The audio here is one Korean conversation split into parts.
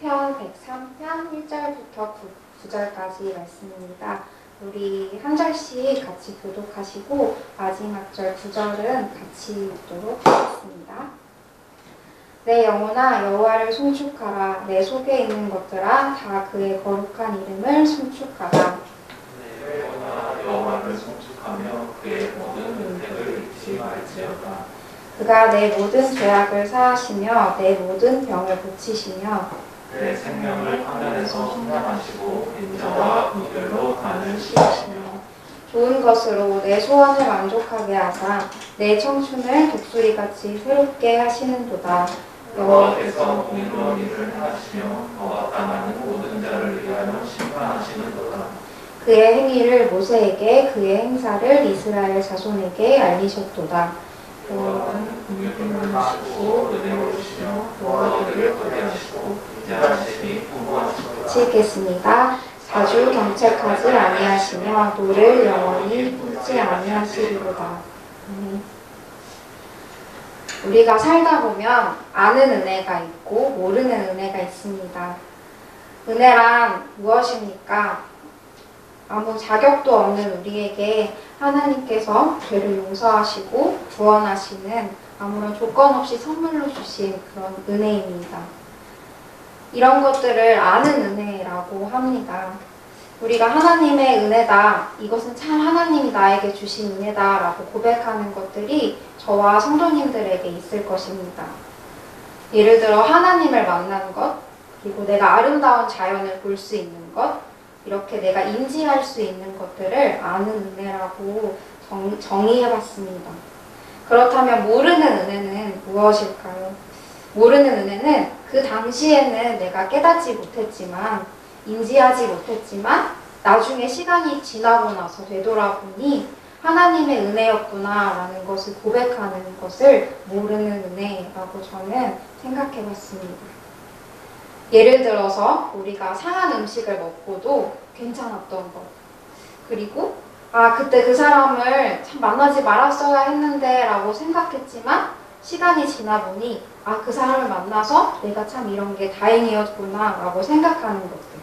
시편 103편 1절부터 9절까지 말씀입니다. 우리 한 절씩 같이 교독하시고 마지막 절 9절은 같이 읽도록 하겠습니다. 내 영혼아 여호와를 송축하라. 내 속에 있는 것들아 다 그의 거룩한 이름을 송축하라. 내 영혼아 여호와를 송축하며 그의 모든 은혜를 잊지 말지어다. 그가 내 모든 죄악을 사하시며 내 모든 병을 고치시며 내 생명을 화면에서 순장하시고 인자와 이별로 나를 시키시며 좋은 것으로 내 소원을 만족하게 하사 내 청춘을 독수리같이 새롭게 하시는도다. 여호와께서 공의로운 일을 하시며 너와 당하는 모든 자를 위하여 심판하시는도다. 그의 행위를 모세에게 그의 행사를 이스라엘 자손에게 알리셨도다. 여호와는 공의를 하시고 은혜로우시며 너희를 도래하시고 인자하시니 풍부하시도다. 같이 읽겠습니다. 자주 경책하지 아니하시며 노를 영원히 끊지 아니하시리로다. 우리가 살다 보면 아는 은혜가 있고 모르는 은혜가 있습니다. 은혜란 무엇입니까? 아무 자격도 없는 우리에게 하나님께서 죄를 용서하시고 구원하시는 아무런 조건 없이 선물로 주신 그런 은혜입니다. 이런 것들을 아는 은혜라고 합니다. 우리가 하나님의 은혜다, 이것은 참 하나님이 나에게 주신 은혜다 라고 고백하는 것들이 저와 성도님들에게 있을 것입니다. 예를 들어 하나님을 만난 것, 그리고 내가 아름다운 자연을 볼 수 있는 것, 이렇게 내가 인지할 수 있는 것들을 아는 은혜라고 정의해봤습니다. 그렇다면 모르는 은혜는 무엇일까요? 모르는 은혜는 그 당시에는 내가 깨닫지 못했지만, 인지하지 못했지만 나중에 시간이 지나고 나서 되돌아보니 하나님의 은혜였구나 라는 것을 고백하는 것을 모르는 은혜라고 저는 생각해봤습니다. 예를 들어서 우리가 상한 음식을 먹고도 괜찮았던 것, 그리고 그때 그 사람을 참 만나지 말았어야 했는데 라고 생각했지만 시간이 지나 보니 그 사람을 만나서 내가 참 이런 게 다행이었구나 라고 생각하는 것들,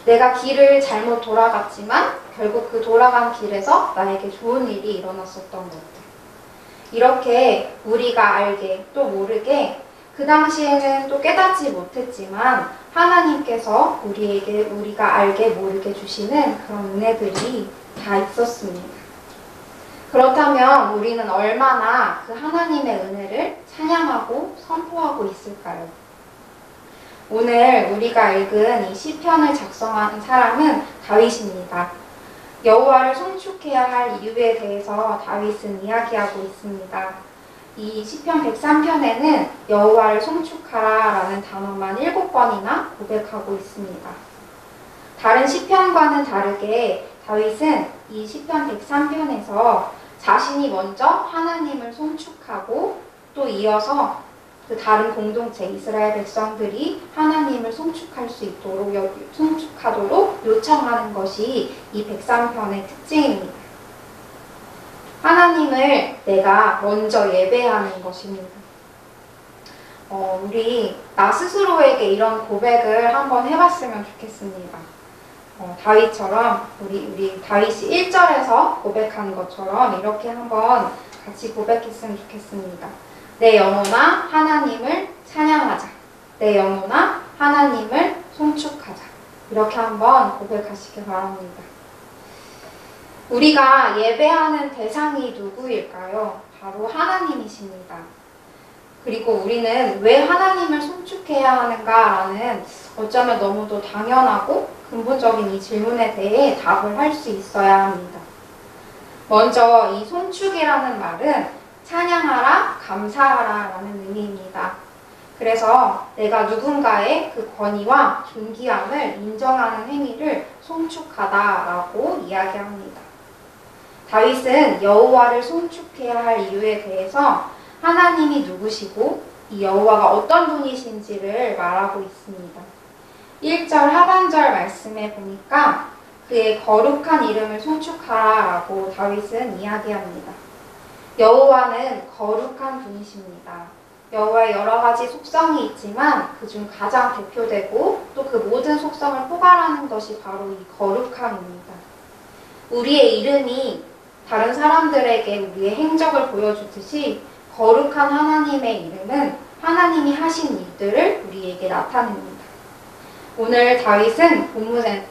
내가 길을 잘못 돌아갔지만 결국 그 돌아간 길에서 나에게 좋은 일이 일어났었던 것들, 이렇게 우리가 알게 또 모르게 그 당시에는 또 깨닫지 못했지만 하나님께서 우리에게 우리가 알게 모르게 주시는 그런 은혜들이 다 있었습니다. 그렇다면 우리는 얼마나 그 하나님의 은혜를 찬양하고 선포하고 있을까요? 오늘 우리가 읽은 이 시편을 작성한 사람은 다윗입니다. 여호와를 송축해야 할 이유에 대해서 다윗은 이야기하고 있습니다. 이 시편 103편에는 여호와를 송축하라 라는 단어만 7번이나 고백하고 있습니다. 다른 시편과는 다르게 다윗은 이 시편 103편에서 자신이 먼저 하나님을 송축하고 또 이어서 그 다른 공동체 이스라엘 백성들이 하나님을 송축하도록 요청하는 것이 이 103편의 특징입니다. 하나님을 내가 먼저 예배하는 것입니다. 우리 나 스스로에게 이런 고백을 한번 해봤으면 좋겠습니다. 다윗처럼 우리 다윗이 1절에서 고백한 것처럼 이렇게 한번 같이 고백했으면 좋겠습니다. 내 영혼아 하나님을 찬양하자. 내 영혼아 하나님을 송축하자. 이렇게 한번 고백하시기 바랍니다. 우리가 예배하는 대상이 누구일까요? 바로 하나님이십니다. 그리고 우리는 왜 하나님을 송축해야 하는가라는 어쩌면 너무도 당연하고 근본적인 이 질문에 대해 답을 할 수 있어야 합니다. 먼저 이 송축이라는 말은 찬양하라, 감사하라 라는 의미입니다. 그래서 내가 누군가의 그 권위와 존귀함을 인정하는 행위를 송축하다라고 이야기합니다. 다윗은 여호와를 송축해야 할 이유에 대해서 하나님이 누구시고 이 여호와가 어떤 분이신지를 말하고 있습니다. 1절 하반절 말씀에 보니까 그의 거룩한 이름을 송축하라 라고 다윗은 이야기합니다. 여호와는 거룩한 분이십니다. 여호와의 여러 가지 속성이 있지만 그중 가장 대표되고 또 그 모든 속성을 포괄하는 것이 바로 이 거룩함입니다. 우리의 이름이 다른 사람들에게 우리의 행적을 보여주듯이 거룩한 하나님의 이름은 하나님이 하신 일들을 우리에게 나타냅니다. 오늘 다윗은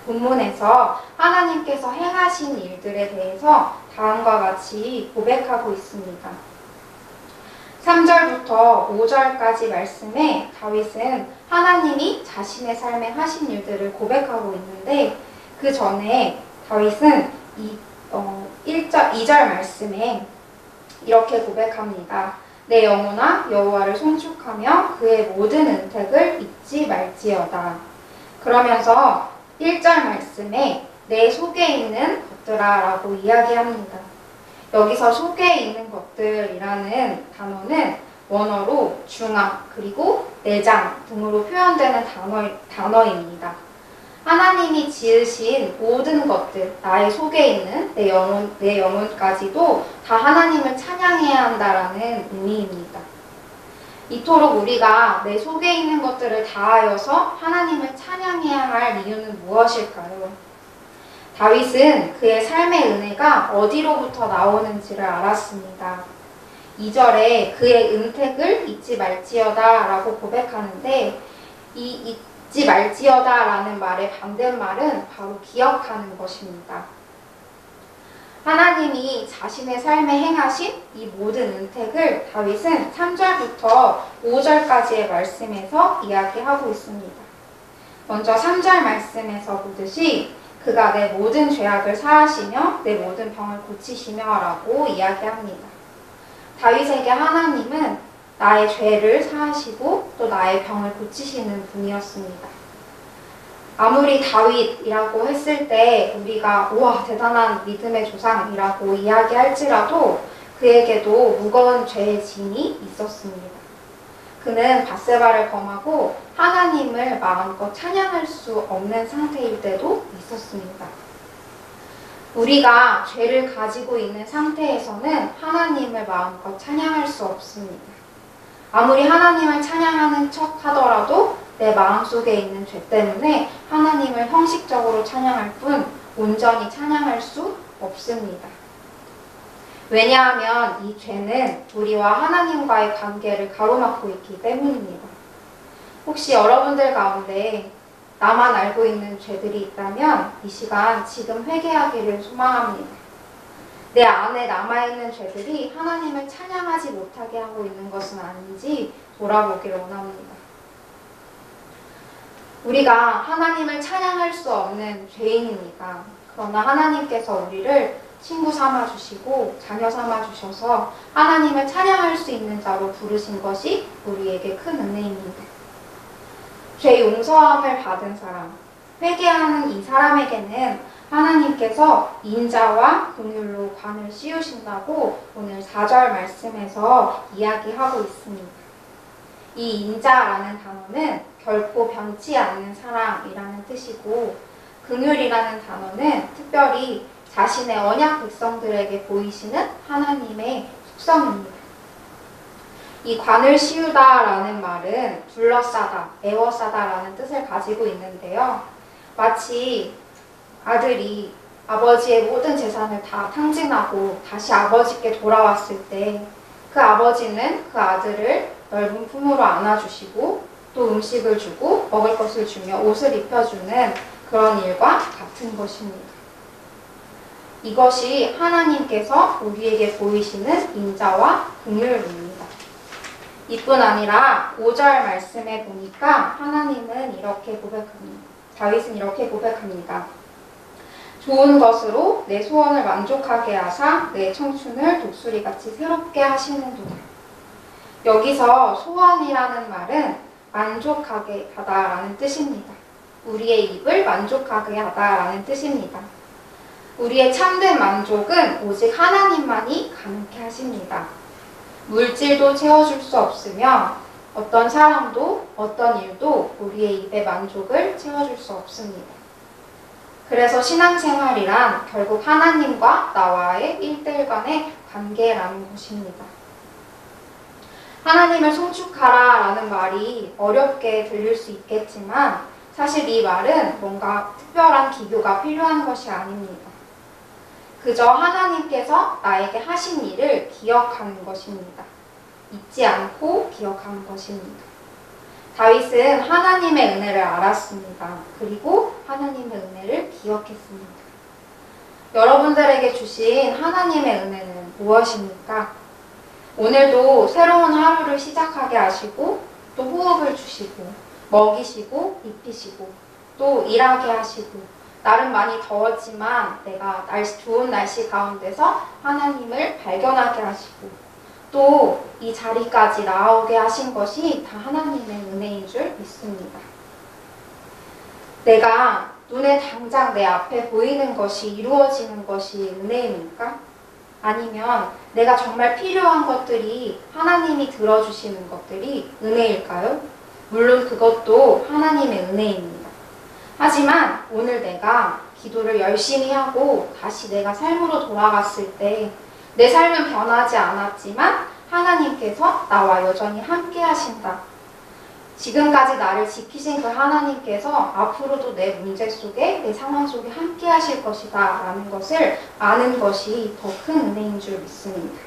본문에서 하나님께서 행하신 일들에 대해서 다음과 같이 고백하고 있습니다. 3절부터 5절까지 말씀에 다윗은 하나님이 자신의 삶에 하신 일들을 고백하고 있는데 그 전에 다윗은 2절 말씀에 이렇게 고백합니다. 내 영혼아 여호와를 송축하며 그의 모든 은택을 잊지 말지어다. 그러면서 1절 말씀에 내 속에 있는 것들아 라고 이야기합니다. 여기서 속에 있는 것들이라는 단어는 원어로 중앙 그리고 내장 등으로 표현되는 단어입니다. 하나님이 지으신 모든 것들, 나의 속에 있는 내 영혼까지도 다 하나님을 찬양해야 한다라는 의미입니다. 이토록 우리가 내 속에 있는 것들을 다하여서 하나님을 찬양해야 할 이유는 무엇일까요? 다윗은 그의 삶의 은혜가 어디로부터 나오는지를 알았습니다. 2절에 그의 은택을 잊지 말지어다 라고 고백하는데 이 잊지 말지어다 라는 말의 반대말은 바로 기억하는 것입니다. 하나님이 자신의 삶에 행하신 이 모든 은택을 다윗은 3절부터 5절까지의 말씀에서 이야기하고 있습니다. 먼저 3절 말씀에서 보듯이 그가 내 모든 죄악을 사하시며 내 모든 병을 고치시며 라고 이야기합니다. 다윗에게 하나님은 나의 죄를 사하시고 또 나의 병을 고치시는 분이었습니다. 아무리 다윗이라고 했을 때 우리가 우와 대단한 믿음의 조상이라고 이야기할지라도 그에게도 무거운 죄의 짐이 있었습니다. 그는 밧세바를 범하고 하나님을 마음껏 찬양할 수 없는 상태일 때도 있었습니다. 우리가 죄를 가지고 있는 상태에서는 하나님을 마음껏 찬양할 수 없습니다. 아무리 하나님을 찬양하는 척 하더라도 내 마음속에 있는 죄 때문에 하나님을 형식적으로 찬양할 뿐 온전히 찬양할 수 없습니다. 왜냐하면 이 죄는 우리와 하나님과의 관계를 가로막고 있기 때문입니다. 혹시 여러분들 가운데 나만 알고 있는 죄들이 있다면 이 시간 지금 회개하기를 소망합니다. 내 안에 남아있는 죄들이 하나님을 찬양하지 못하게 하고 있는 것은 아닌지 돌아보기를 원합니다. 우리가 하나님을 찬양할 수 없는 죄인이니까 그러나 하나님께서 우리를 친구 삼아주시고 자녀 삼아주셔서 하나님을 찬양할 수 있는 자로 부르신 것이 우리에게 큰 은혜입니다. 죄 용서함을 받은 사람, 회개하는 이 사람에게는 하나님께서 인자와 긍휼로 관을 씌우신다고 오늘 4절 말씀에서 이야기하고 있습니다. 이 인자라는 단어는 결코 변치 않는 사랑이라는 뜻이고 긍휼이라는 단어는 특별히 자신의 언약 백성들에게 보이시는 하나님의 속성입니다. 이 관을 씌우다라는 말은 둘러싸다, 에워싸다라는 뜻을 가지고 있는데요. 마치 아들이 아버지의 모든 재산을 다 탕진하고 다시 아버지께 돌아왔을 때 그 아버지는 그 아들을 넓은 품으로 안아주시고 또 음식을 주고 먹을 것을 주며 옷을 입혀주는 그런 일과 같은 것입니다. 이것이 하나님께서 우리에게 보이시는 인자와 긍휼입니다. 이뿐 아니라 5절 말씀에 보니까 하나님은 이렇게 고백합니다. 다윗은 이렇게 고백합니다. 좋은 것으로 내 소원을 만족하게 하사 내 청춘을 독수리같이 새롭게 하시는도다. 여기서 소원이라는 말은 만족하게 하다라는 뜻입니다. 우리의 입을 만족하게 하다라는 뜻입니다. 우리의 참된 만족은 오직 하나님만이 가능케 하십니다. 물질도 채워줄 수 없으며 어떤 사람도 어떤 일도 우리의 입의 만족을 채워줄 수 없습니다. 그래서 신앙생활이란 결국 하나님과 나와의 1대1 간의 관계라는 것입니다. 하나님을 송축하라 라는 말이 어렵게 들릴 수 있겠지만 사실 이 말은 뭔가 특별한 기교가 필요한 것이 아닙니다. 그저 하나님께서 나에게 하신 일을 기억하는 것입니다. 잊지 않고 기억하는 것입니다. 다윗은 하나님의 은혜를 알았습니다. 그리고 하나님의 은혜를 기억했습니다. 여러분들에게 주신 하나님의 은혜는 무엇입니까? 오늘도 새로운 하루를 시작하게 하시고 또 호흡을 주시고 먹이시고 입히시고 또 일하게 하시고 날은 많이 더웠지만 내가 좋은 날씨 가운데서 하나님을 발견하게 하시고 또 이 자리까지 나오게 하신 것이 다 하나님의 은혜인 줄 믿습니다. 내가 눈에 당장 내 앞에 보이는 것이 이루어지는 것이 은혜입니까? 아니면 내가 정말 필요한 것들이 하나님이 들어주시는 것들이 은혜일까요? 물론 그것도 하나님의 은혜입니다. 하지만 오늘 내가 기도를 열심히 하고 다시 내가 삶으로 돌아갔을 때 내 삶은 변하지 않았지만 하나님께서 나와 여전히 함께 하신다. 지금까지 나를 지키신 그 하나님께서 앞으로도 내 문제 속에 내 상황 속에 함께 하실 것이다 라는 것을 아는 것이 더 큰 은혜인 줄 믿습니다.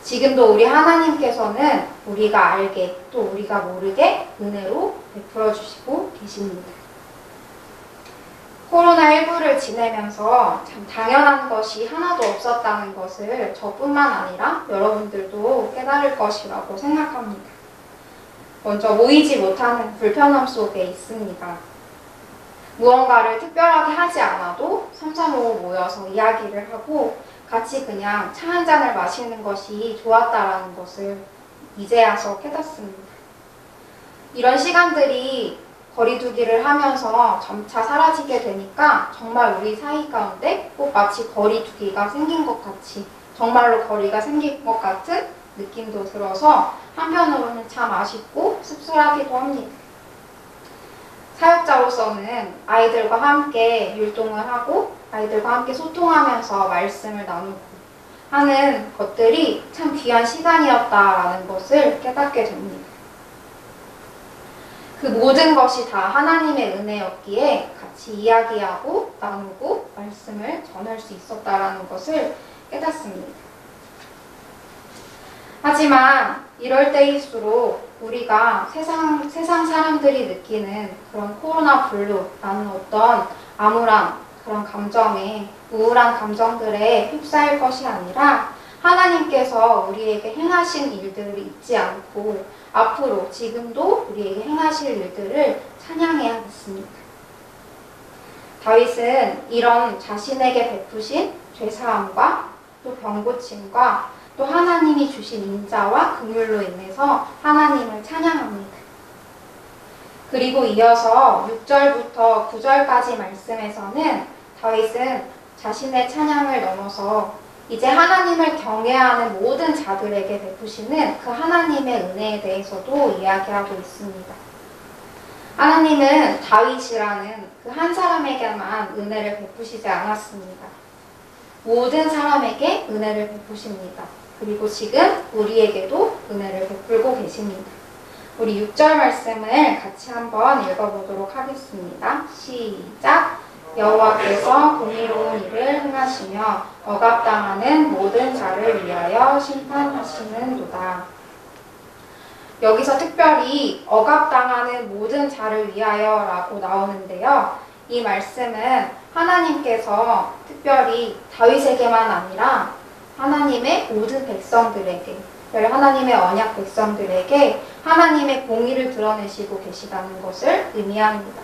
지금도 우리 하나님께서는 우리가 알게 또 우리가 모르게 은혜로 베풀어 주시고 계십니다. 코로나19를 지내면서 참 당연한 것이 하나도 없었다는 것을 저뿐만 아니라 여러분들도 깨달을 것이라고 생각합니다. 먼저 모이지 못하는 불편함 속에 있습니다. 무언가를 특별하게 하지 않아도 3, 4, 5 모여서 이야기를 하고 같이 그냥 차 한 잔을 마시는 것이 좋았다라는 것을 이제야서 깨닫습니다. 이런 시간들이 거리두기를 하면서 점차 사라지게 되니까 정말 우리 사이 가운데 꼭 마치 거리두기가 생긴 것 같이 정말로 거리가 생긴 것 같은 느낌도 들어서 한편으로는 참 아쉽고 씁쓸하기도 합니다. 사역자로서는 아이들과 함께 율동을 하고 아이들과 함께 소통하면서 말씀을 나누고 하는 것들이 참 귀한 시간이었다라는 것을 깨닫게 됩니다. 그 모든 것이 다 하나님의 은혜였기에 같이 이야기하고 나누고 말씀을 전할 수 있었다라는 것을 깨닫습니다. 하지만 이럴 때일수록 우리가 세상 사람들이 느끼는 그런 코로나 블루라는 어떤 암울한 그런 감정에 우울한 감정들에 휩싸일 것이 아니라 하나님께서 우리에게 행하신 일들을 잊지 않고 앞으로 지금도 우리에게 행하실 일들을 찬양해야겠습니다. 다윗은 이런 자신에게 베푸신 죄사함과 또 병고침과 또 하나님이 주신 인자와 긍휼로 인해서 하나님을 찬양합니다. 그리고 이어서 6절부터 9절까지 말씀에서는 다윗은 자신의 찬양을 넘어서 이제 하나님을 경외하는 모든 자들에게 베푸시는 그 하나님의 은혜에 대해서도 이야기하고 있습니다. 하나님은 다윗이라는 그 한 사람에게만 은혜를 베푸시지 않았습니다. 모든 사람에게 은혜를 베푸십니다. 그리고 지금 우리에게도 은혜를 베풀고 계십니다. 우리 6절 말씀을 같이 한번 읽어보도록 하겠습니다. 시작! 여호와께서 공의로운 일을 행하시며 억압당하는 모든 자를 위하여 심판하시는도다. 여기서 특별히 억압당하는 모든 자를 위하여 라고 나오는데요. 이 말씀은 하나님께서 특별히 다윗에게만 아니라 하나님의 모든 백성들에게, 하나님의 언약 백성들에게 하나님의 공의를 드러내시고 계시다는 것을 의미합니다.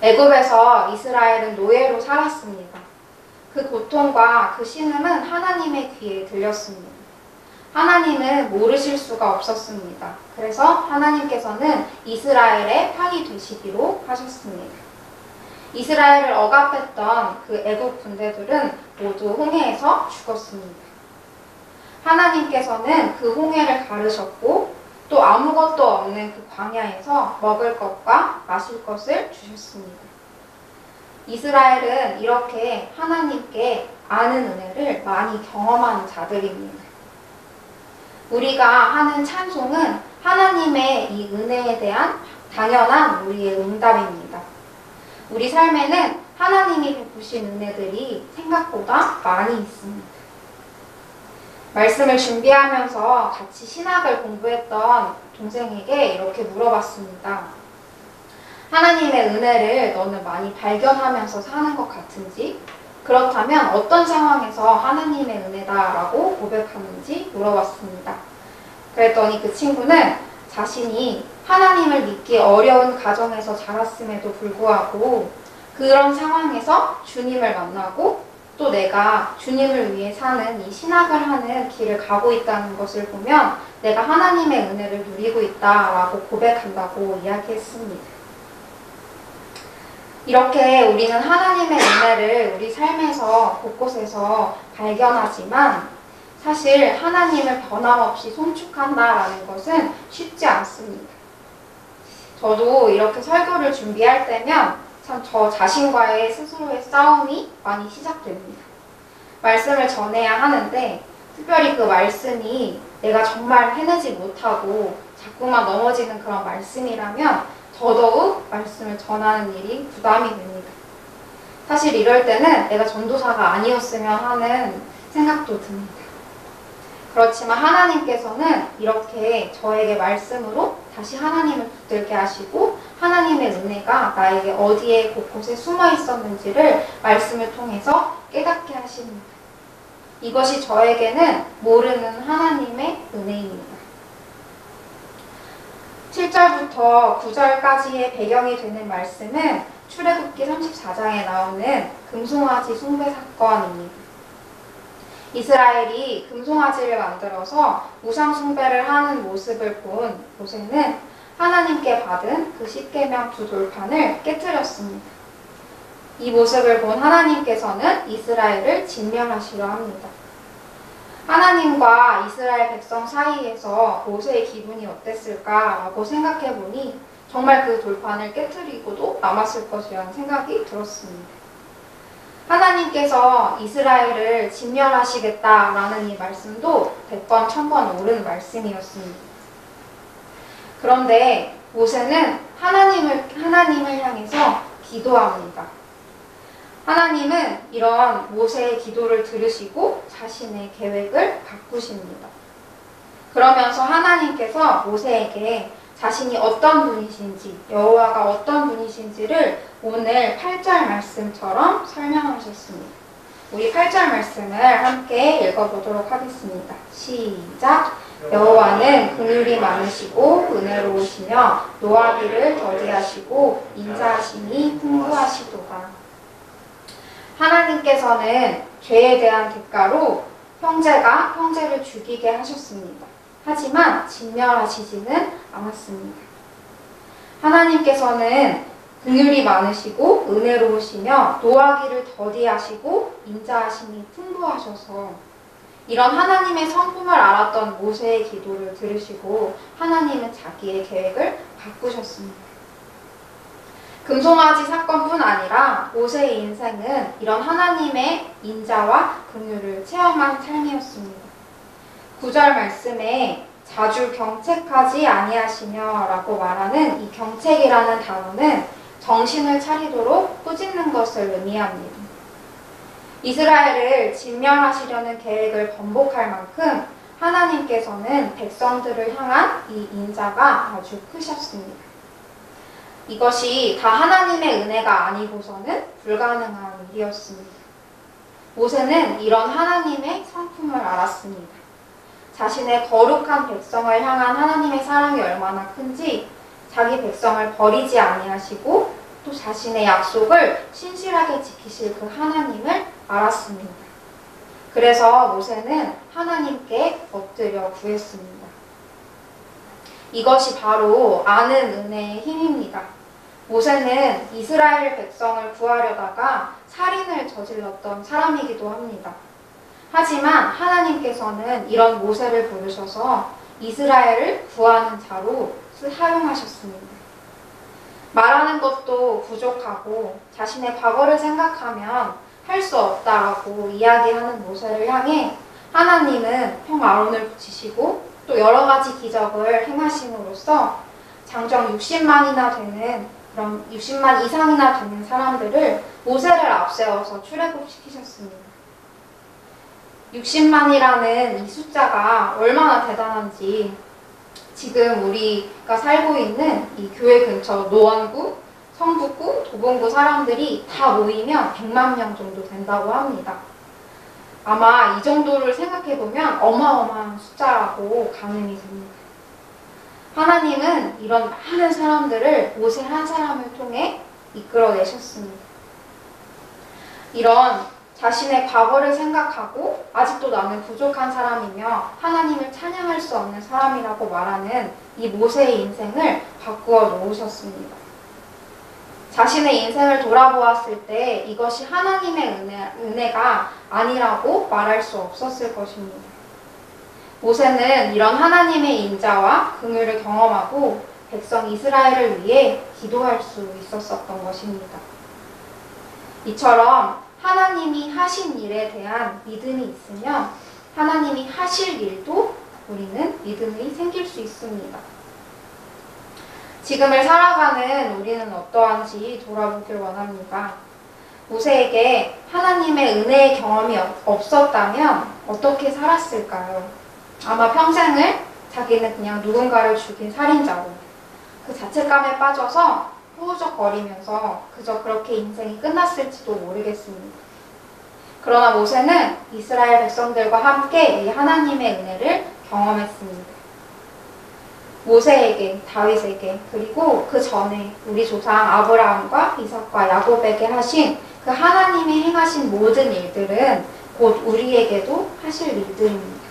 애굽에서 이스라엘은 노예로 살았습니다. 그 고통과 그 신음은 하나님의 귀에 들렸습니다. 하나님은 모르실 수가 없었습니다. 그래서 하나님께서는 이스라엘의 편이 되시기로 하셨습니다. 이스라엘을 억압했던 그 애굽 군대들은 모두 홍해에서 죽었습니다. 하나님께서는 그 홍해를 가르셨고 또 아무것도 없는 그 광야에서 먹을 것과 마실 것을 주셨습니다. 이스라엘은 이렇게 하나님께 아는 은혜를 많이 경험한 자들입니다. 우리가 하는 찬송은 하나님의 이 은혜에 대한 당연한 우리의 응답입니다. 우리 삶에는 하나님이 베푸신 은혜들이 생각보다 많이 있습니다. 말씀을 준비하면서 같이 신학을 공부했던 동생에게 이렇게 물어봤습니다. 하나님의 은혜를 너는 많이 발견하면서 사는 것 같은지, 그렇다면 어떤 상황에서 하나님의 은혜다라고 고백하는지 물어봤습니다. 그랬더니 그 친구는 자신이 하나님을 믿기 어려운 가정에서 자랐음에도 불구하고 그런 상황에서 주님을 만나고 또 내가 주님을 위해 사는 이 신학을 하는 길을 가고 있다는 것을 보면 내가 하나님의 은혜를 누리고 있다라고 고백한다고 이야기했습니다. 이렇게 우리는 하나님의 은혜를 우리 삶에서 곳곳에서 발견하지만 사실 하나님을 변함없이 송축한다라는 것은 쉽지 않습니다. 저도 이렇게 설교를 준비할 때면 참 저 자신과의 스스로의 싸움이 많이 시작됩니다. 말씀을 전해야 하는데 특별히 그 말씀이 내가 정말 해내지 못하고 자꾸만 넘어지는 그런 말씀이라면 더더욱 말씀을 전하는 일이 부담이 됩니다. 사실 이럴 때는 내가 전도사가 아니었으면 하는 생각도 듭니다. 그렇지만 하나님께서는 이렇게 저에게 말씀으로 다시 하나님을 붙들게 하시고 하나님의 은혜가 나에게 어디에 곳곳에 숨어 있었는지를 말씀을 통해서 깨닫게 하십니다. 이것이 저에게는 모르는 하나님의 은혜입니다. 7절부터 9절까지의 배경이 되는 말씀은 출애굽기 34장에 나오는 금송아지 숭배 사건입니다. 이스라엘이 금송아지를 만들어서 우상 숭배를 하는 모습을 본 모세는 하나님께 받은 그 십계명 두 돌판을 깨뜨렸습니다. 이 모습을 본 하나님께서는 이스라엘을 진멸하시려 합니다. 하나님과 이스라엘 백성 사이에서 모세의 기분이 어땠을까라고 생각해보니 정말 그 돌판을 깨뜨리고도 남았을 것이라는 생각이 들었습니다. 하나님께서 이스라엘을 진멸하시겠다라는 이 말씀도 100번, 1000번 옳은 말씀이었습니다. 그런데 모세는 하나님을 향해서 기도합니다. 하나님은 이런 모세의 기도를 들으시고 자신의 계획을 바꾸십니다. 그러면서 하나님께서 모세에게 자신이 어떤 분이신지, 여호와가 어떤 분이신지를 오늘 8절 말씀처럼 설명하셨습니다. 우리 8절 말씀을 함께 읽어보도록 하겠습니다. 시작! 여호와는 긍휼이 많으시고 은혜로우시며 노하기를 더디하시고 인자하심이 풍부하시도다. 하나님께서는 죄에 대한 대가로 형제가 형제를 죽이게 하셨습니다. 하지만 진멸하시지는 않았습니다. 하나님께서는 긍휼이 많으시고 은혜로우시며 노하기를 더디하시고 인자하심이 풍부하셔서 이런 하나님의 성품을 알았던 모세의 기도를 들으시고 하나님은 자기의 계획을 바꾸셨습니다. 금송아지 사건뿐 아니라 모세의 인생은 이런 하나님의 인자와 긍휼을 체험한 삶이었습니다. 9절 말씀에 자주 경책하지 아니하시며 라고 말하는 이 경책이라는 단어는 정신을 차리도록 꾸짖는 것을 의미합니다. 이스라엘을 진멸하시려는 계획을 번복할 만큼 하나님께서는 백성들을 향한 이 인자가 아주 크셨습니다. 이것이 다 하나님의 은혜가 아니고서는 불가능한 일이었습니다. 모세는 이런 하나님의 성품을 알았습니다. 자신의 거룩한 백성을 향한 하나님의 사랑이 얼마나 큰지 자기 백성을 버리지 아니하시고 또 자신의 약속을 신실하게 지키실 그 하나님을 알았습니다. 그래서 모세는 하나님께 엎드려 구했습니다. 이것이 바로 아는 은혜의 힘입니다. 모세는 이스라엘 백성을 구하려다가 살인을 저질렀던 사람이기도 합니다. 하지만 하나님께서는 이런 모세를 부르셔서 이스라엘을 구하는 자로 사용하셨습니다. 말하는 것도 부족하고 자신의 과거를 생각하면 할 수 없다라고 이야기하는 모세를 향해 하나님은 평아론을 붙이시고 또 여러 가지 기적을 행하심으로써 장정 60만이나 되는 그런 60만 이상이나 되는 사람들을 모세를 앞세워서 출애굽시키셨습니다. 60만이라는 이 숫자가 얼마나 대단한지 지금 우리가 살고 있는 이 교회 근처 노원구, 성북구, 도봉구 사람들이 다 모이면 100만 명 정도 된다고 합니다. 아마 이 정도를 생각해보면 어마어마한 숫자라고 가늠이 됩니다. 하나님은 이런 많은 사람들을 모세 한 사람을 통해 이끌어내셨습니다. 이런 자신의 과거를 생각하고 아직도 나는 부족한 사람이며 하나님을 찬양할 수 없는 사람이라고 말하는 이 모세의 인생을 바꾸어 놓으셨습니다. 자신의 인생을 돌아보았을 때 이것이 하나님의 은혜가 아니라고 말할 수 없었을 것입니다. 모세는 이런 하나님의 인자와 긍휼을 경험하고 백성 이스라엘을 위해 기도할 수 있었던 것입니다. 이처럼 하나님이 하신 일에 대한 믿음이 있으면 하나님이 하실 일도 우리는 믿음이 생길 수 있습니다. 지금을 살아가는 우리는 어떠한지 돌아보길 원합니다. 모세에게 하나님의 은혜의 경험이 없었다면 어떻게 살았을까요? 아마 평생을 자기는 그냥 누군가를 죽인 살인자로 그 자책감에 빠져서 후우적거리면서 그저 그렇게 인생이 끝났을지도 모르겠습니다. 그러나 모세는 이스라엘 백성들과 함께 이 하나님의 은혜를 경험했습니다. 모세에게, 다윗에게, 그리고 그 전에 우리 조상 아브라함과 이삭과 야곱에게 하신 그 하나님이 행하신 모든 일들은 곧 우리에게도 하실 일들입니다.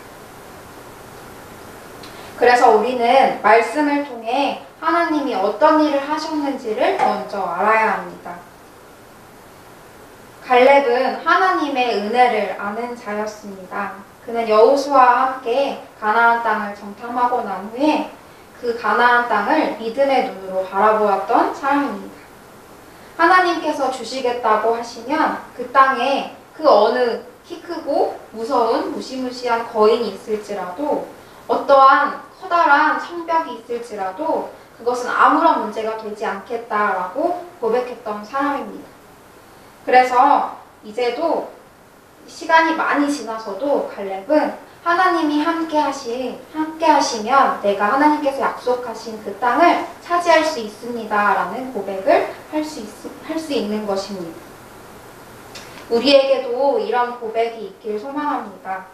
그래서 우리는 말씀을 통해 하나님이 어떤 일을 하셨는지를 먼저 알아야 합니다. 갈렙은 하나님의 은혜를 아는 자였습니다. 그는 여호수아와 함께 가나안 땅을 정탐하고 난 후에 그 가나안 땅을 믿음의 눈으로 바라보았던 사람입니다. 하나님께서 주시겠다고 하시면 그 땅에 그 어느 키 크고 무서운 무시무시한 거인이 있을지라도 어떠한 커다란 성벽이 있을지라도 그것은 아무런 문제가 되지 않겠다라고 고백했던 사람입니다. 그래서 이제도 시간이 많이 지나서도 갈렙은 하나님이 함께 하시면 내가 하나님께서 약속하신 그 땅을 차지할 수 있습니다 라는 고백을 할 수 있는 것입니다. 우리에게도 이런 고백이 있길 소망합니다.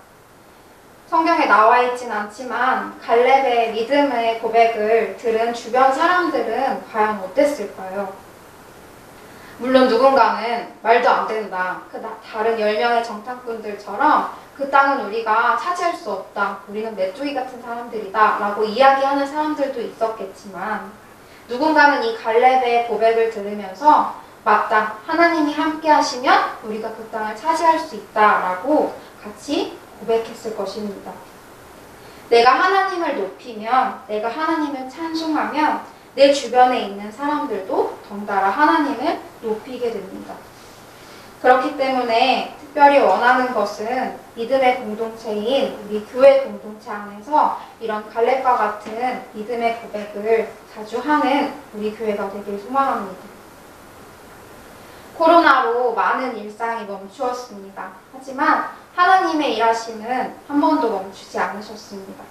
성경에 나와 있진 않지만 갈렙의 믿음의 고백을 들은 주변 사람들은 과연 어땠을까요? 물론 누군가는 말도 안 된다. 다른 10명의 정탐꾼들처럼 그 땅은 우리가 차지할 수 없다. 우리는 메뚜기 같은 사람들이다. 라고 이야기하는 사람들도 있었겠지만 누군가는 이 갈렙의 고백을 들으면서 맞다. 하나님이 함께 하시면 우리가 그 땅을 차지할 수 있다. 라고 같이 고백했을 것입니다. 내가 하나님을 높이면, 내가 하나님을 찬송하면 내 주변에 있는 사람들도 덩달아 하나님을 높이게 됩니다. 그렇기 때문에 특별히 원하는 것은 믿음의 공동체인 우리 교회 공동체 안에서 이런 갈렙과 같은 믿음의 고백을 자주 하는 우리 교회가 되길 소망합니다. 코로나로 많은 일상이 멈추었습니다. 하지만 하나님의 일하심은 한 번도 멈추지 않으셨습니다.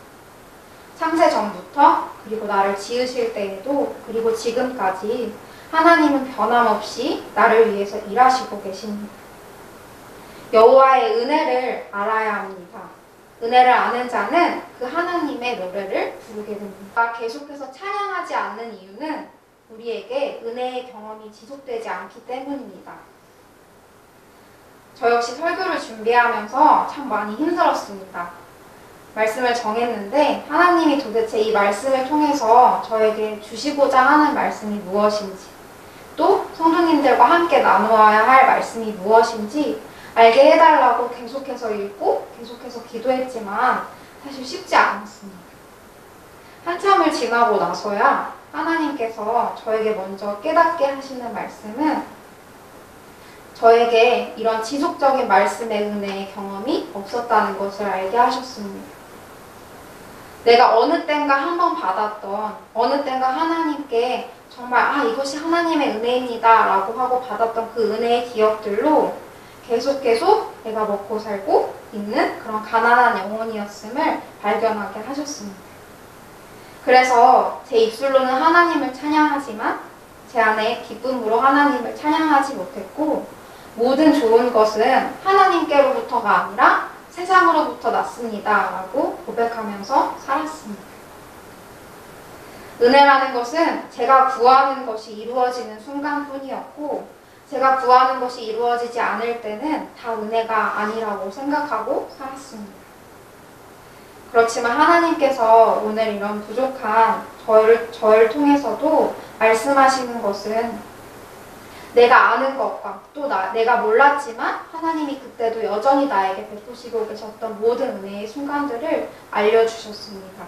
창세 전부터 그리고 나를 지으실 때에도 그리고 지금까지 하나님은 변함없이 나를 위해서 일하시고 계십니다. 여호와의 은혜를 알아야 합니다. 은혜를 아는 자는 그 하나님의 노래를 부르게 됩니다. 계속해서 찬양하지 않는 이유는 우리에게 은혜의 경험이 지속되지 않기 때문입니다. 저 역시 설교를 준비하면서 참 많이 힘들었습니다. 말씀을 정했는데 하나님이 도대체 이 말씀을 통해서 저에게 주시고자 하는 말씀이 무엇인지, 또 성도님들과 함께 나누어야 할 말씀이 무엇인지 알게 해달라고 계속해서 읽고 계속해서 기도했지만 사실 쉽지 않았습니다. 한참을 지나고 나서야 하나님께서 저에게 먼저 깨닫게 하시는 말씀은 저에게 이런 지속적인 말씀의 은혜의 경험이 없었다는 것을 알게 하셨습니다. 내가 어느 땐가 한번 받았던, 어느 땐가 하나님께 정말 이것이 하나님의 은혜입니다 라고 하고 받았던 그 은혜의 기억들로 계속 내가 먹고 살고 있는 그런 가난한 영혼이었음을 발견하게 하셨습니다. 그래서 제 입술로는 하나님을 찬양하지만 제 안에 기쁨으로 하나님을 찬양하지 못했고, 모든 좋은 것은 하나님께로부터가 아니라 세상으로부터 났습니다 라고 고백하면서 살았습니다. 은혜라는 것은 제가 구하는 것이 이루어지는 순간뿐이었고, 제가 구하는 것이 이루어지지 않을 때는 다 은혜가 아니라고 생각하고 살았습니다. 그렇지만 하나님께서 오늘 이런 부족한 저를 통해서도 말씀하시는 것은 내가 아는 것과 또 내가 몰랐지만 하나님이 그때도 여전히 나에게 베푸시고 계셨던 모든 은혜의 순간들을 알려주셨습니다.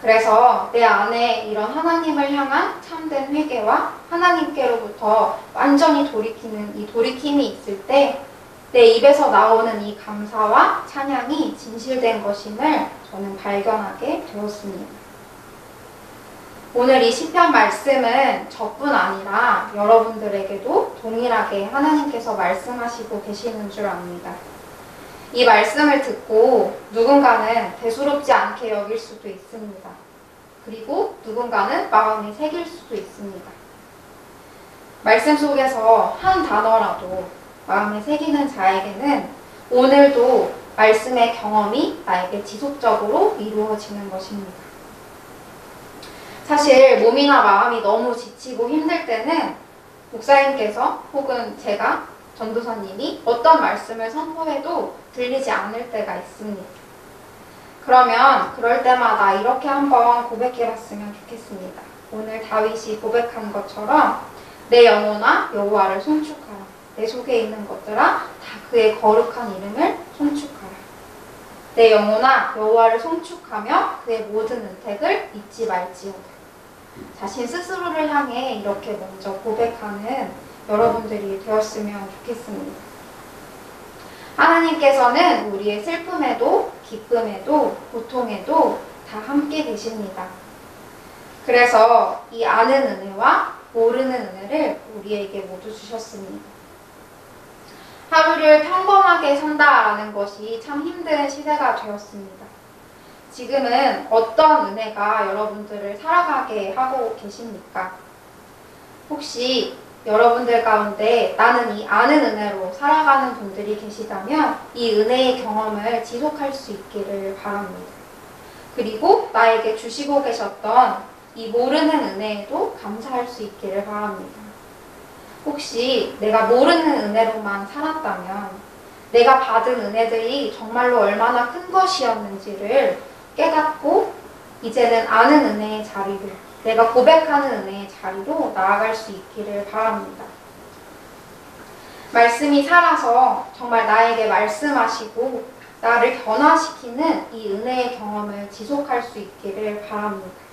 그래서 내 안에 이런 하나님을 향한 참된 회개와 하나님께로부터 완전히 돌이키는 이 돌이킴이 있을 때 내 입에서 나오는 이 감사와 찬양이 진실된 것임을 저는 발견하게 되었습니다. 오늘 이 시편 말씀은 저뿐 아니라 여러분들에게도 동일하게 하나님께서 말씀하시고 계시는 줄 압니다. 이 말씀을 듣고 누군가는 대수롭지 않게 여길 수도 있습니다. 그리고 누군가는 마음에 새길 수도 있습니다. 말씀 속에서 한 단어라도 마음에 새기는 자에게는 오늘도 말씀의 경험이 나에게 지속적으로 이루어지는 것입니다. 사실 몸이나 마음이 너무 지치고 힘들 때는 목사님께서 혹은 제가 전도사님이 어떤 말씀을 선포해도 들리지 않을 때가 있습니다. 그러면 그럴 때마다 이렇게 한번 고백해봤으면 좋겠습니다. 오늘 다윗이 고백한 것처럼 내 영혼아 여호와를 송축하라. 내 속에 있는 것들아 다 그의 거룩한 이름을 송축하라. 내 영혼아 여호와를 송축하며 그의 모든 은택을 잊지 말지어다. 자신 스스로를 향해 이렇게 먼저 고백하는 여러분들이 되었으면 좋겠습니다. 하나님께서는 우리의 슬픔에도 기쁨에도 고통에도 다 함께 계십니다. 그래서 이 아는 은혜와 모르는 은혜를 우리에게 모두 주셨습니다. 하루를 평범하게 산다라는 것이 참 힘든 시대가 되었습니다. 지금은 어떤 은혜가 여러분들을 살아가게 하고 계십니까? 혹시 여러분들 가운데 나는 이 아는 은혜로 살아가는 분들이 계시다면 이 은혜의 경험을 지속할 수 있기를 바랍니다. 그리고 나에게 주시고 계셨던 이 모르는 은혜에도 감사할 수 있기를 바랍니다. 혹시 내가 모르는 은혜로만 살았다면 내가 받은 은혜들이 정말로 얼마나 큰 것이었는지를 깨닫고 이제는 아는 은혜의 자리를, 내가 고백하는 은혜의 자리로 나아갈 수 있기를 바랍니다. 말씀이 살아서 정말 나에게 말씀하시고 나를 변화시키는 이 은혜의 경험을 지속할 수 있기를 바랍니다.